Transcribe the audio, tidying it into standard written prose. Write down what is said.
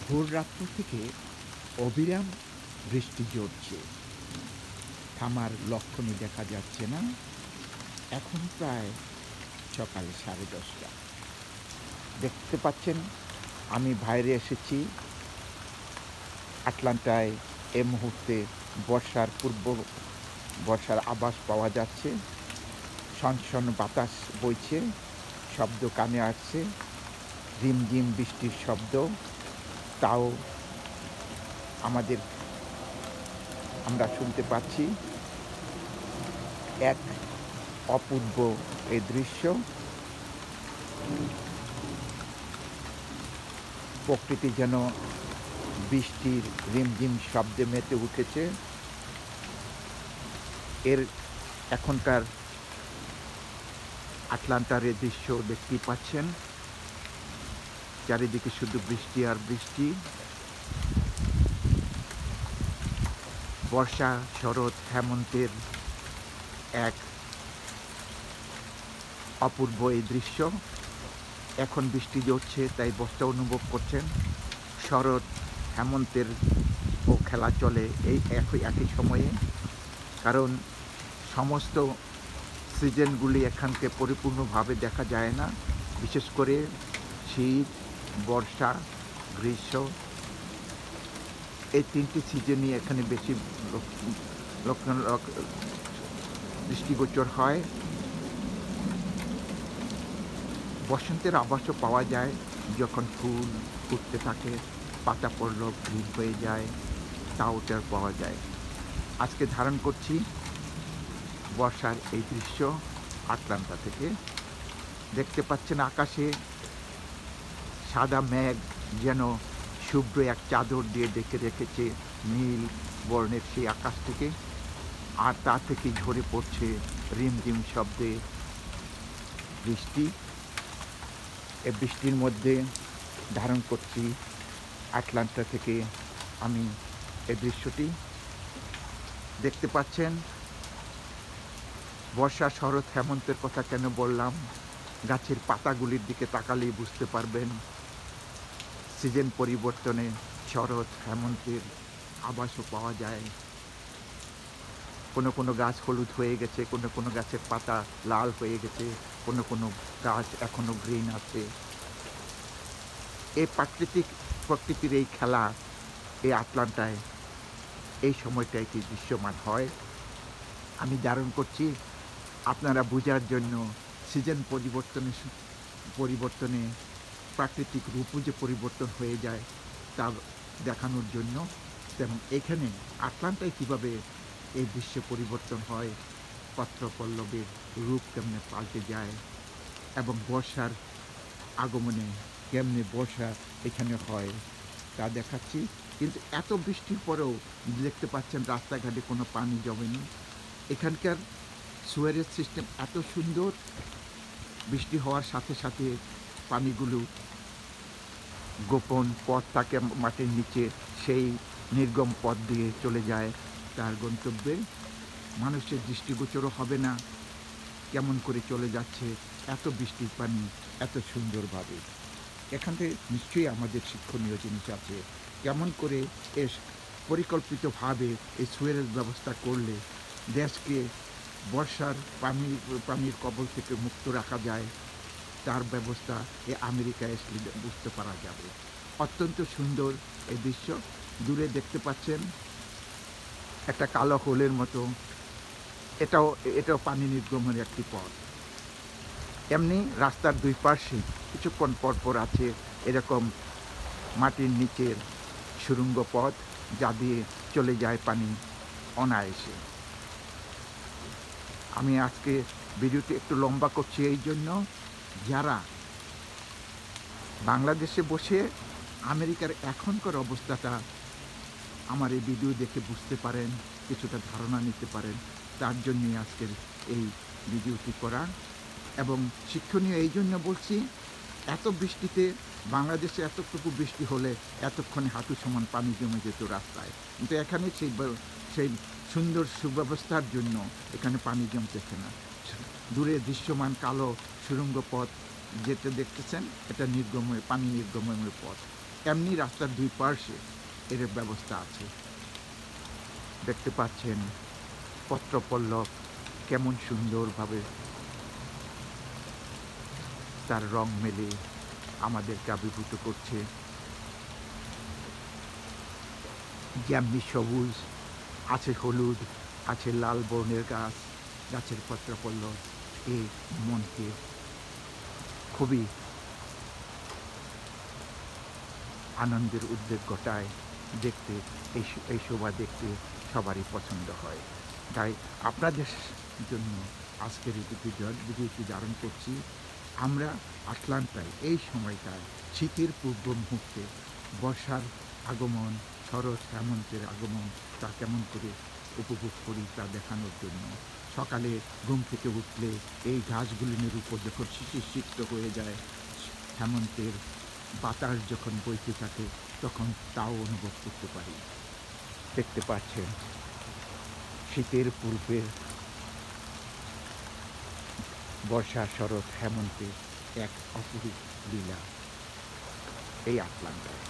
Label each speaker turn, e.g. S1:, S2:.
S1: ভোর রাত্র থেকে অবিরাম বৃষ্টি ঝরছে। থামার লক্ষণই দেখা যাচ্ছে না। এখন প্রায় সকাল 10:30। দেখতে পাচ্ছেন আমি বাইরে এসেছি। আটলান্টায় এ মুহূর্তে বর্ষার আভাস পাওয়া যাচ্ছে। সনসন বাতাস বইছে, শব্দ কানে আসছে, রিমঝিম বৃষ্টির শব্দ। তাও আমাদের আমরা শুনতে পাচ্ছি। এক অপূর্ব এই দৃশ্য। প্রকৃতি যেন বৃষ্টির রিমঝিম শব্দে মেতে উঠেছে। এর এখনকার আটলান্টার এই দৃশ্য দেখতেই পাচ্ছেন। চারিদিকে শুধু বৃষ্টি আর বৃষ্টি। বর্ষা, শরৎ, হেমন্তের এক অপূর্ব এই দৃশ্য। এখন বৃষ্টি ঝরছে, তাই বর্ষা অনুভব করছেন। শরৎ, হেমন্তের খেলা চলে এই একই সময়ে। কারণ সমস্ত সিজনগুলি এখানকে পরিপূর্ণভাবে দেখা যায় না। বিশেষ করে শীত, বর্ষা, গ্রীষ্ম, এই ৩টি সিজনই এখানে বেশি দৃষ্টিগোচর হয়। বসন্তের আভাসও পাওয়া যায় যখন ফুল ফুটতে থাকে, পাতা পড়ল গ্রিন হয়ে যায়, তাও টের পাওয়া যায়। আজকে ধারণ করছি বর্ষার এই দৃশ্য আটলান্টা থেকে। দেখতে পাচ্ছেন আকাশে সাদা মেঘ যেন শুভ্র এক চাদর দিয়ে ঢেকে রেখেছে নীল বর্ণের সেই আকাশ থেকে। আর তা থেকে ঝরে পড়ছে রিমঝিম শব্দে বৃষ্টি। এই বৃষ্টির মধ্যে ধারণ করছি আটলান্টা থেকে আমি এই দৃশ্যটি। দেখতে পাচ্ছেন বর্ষা, শরৎ, হেমন্তের কথা কেন বললাম? গাছের পাতাগুলির দিকে তাকালেই বুঝতে পারবেন সিজন পরিবর্তনে শরৎ, হেমন্তের আভাসও পাওয়া যায়। কোনো গাছ হলুদ হয়ে গেছে, কোনো গাছের পাতা লাল হয়ে গেছে, কোনো গাছ এখনো গ্রিন আছে। এই প্রকৃতির এই খেলা এই আটলান্টায় এই সময়টায় কি দৃশ্যমান হয়। আমি ধারণ করছি আপনারা বোঝার জন্য সিজন পরিবর্তনে প্রাকৃতিক রূপও যে পরিবর্তন হয়ে যায় তা দেখানোর জন্য। এবং এখানে আটলান্টায় কীভাবে এই দৃশ্য পরিবর্তন হয়, পত্রপল্লবের রূপ কেমনে পাল্টে যায় এবং বর্ষার আগমনে কেমনে বর্ষা এখানে হয় তা দেখাচ্ছি। কিন্তু এত বৃষ্টির পরেও দেখতে পাচ্ছেন রাস্তাঘাটে কোনো পানি জমেনি। এখানকার সুয়ারেজ সিস্টেম এত সুন্দর, বৃষ্টি হওয়ার সাথে সাথে পানিগুলো গোপন পথ থাকে মাটির নিচে, সেই নির্গম পথ দিয়ে চলে যায় তার গন্তব্যে। মানুষের দৃষ্টিগোচরও হবে না কেমন করে চলে যাচ্ছে এত বৃষ্টির পানি এত সুন্দরভাবে। এখান থেকে নিশ্চয়ই আমাদের শিক্ষণীয় জিনিস আছে। কেমন করে পরিকল্পিতভাবে এই সুয়েরেজ ব্যবস্থা করলে দেশকে বর্ষার পানির কবল থেকে মুক্ত রাখা যায়, তার ব্যবস্থা এই আমেরিকায় আসলে বুঝতে পারা যাবে। অত্যন্ত সুন্দর এই দৃশ্য। দূরে দেখতে পাচ্ছেন একটা কালো হোলের মতো, এটাও পানি নির্গমনের একটি পথ। এমনি রাস্তার দুই পাশে কিছুক্ষণ পর আছে এরকম মাটির নিচের সুড়ঙ্গ পথ, যা দিয়ে চলে যায় পানি অনায়াসে। আমি আজকে ভিডিওটি একটু লম্বা করছি এই জন্য, যারা বাংলাদেশে বসে আমেরিকার এখনকার অবস্থাটা আমার এই ভিডিও দেখে বুঝতে পারেন, কিছুটা ধারণা নিতে পারেন, তার জন্যই আজকের এই ভিডিওটি করা। এবং শিক্ষণীয় এই জন্য বলছি, এত বৃষ্টিতে বাংলাদেশে এতটুকু বৃষ্টি হলে এতক্ষণে হাঁটু সমান পানি জমে যেত রাস্তায়, কিন্তু এখানে সেই সুন্দর সুব্যবস্থার জন্য এখানে পানি জমতেছে না। দূরে দৃশ্যমান কালো সুড়ঙ্গ পথ যেটা দেখতেছেন, এটা পানি নির্গমের পথ। এমনি রাস্তার দুই পার্শ্বে এর ব্যবস্থা আছে। দেখতে পাচ্ছেন পত্রপল্লব কেমন সুন্দরভাবে তার রং মেলে আমাদেরকে আবির্ভূত করছে। যেমনি সবুজ, আছে হলুদ, আছে লাল বর্ণের গাছ, গাছের পত্রপল্লব এ মনকে খুবই আনন্দের উদ্বেগ ঘটায়। দেখতে এই শোভা দেখতে সবারই পছন্দ হয়। তাই আপনাদের জন্য আজকের এই ভিডিওটি ধারণ করছি। আমরা আটলান্টায় এই সময়টায় শীতের পূর্ব মুহূর্তে বর্ষার আগমন, শরৎ হেমন্তের আগমন তা কেমন করে উপভোগ করি তা দেখানোর জন্য। সকালে ঘুম থেকে উঠলে এই গাছগুলির উপর যখন শিশির সিক্ত হয়ে যায়, হেমন্তের বাতাস যখন বইতে থাকে তখন তাও অনুভব করতে পারি। দেখতে পাচ্ছেন শীতের পূর্বের বর্ষা, শরৎ, হেমন্তের এক অপরূপ লীলা এই আটলান্টায়।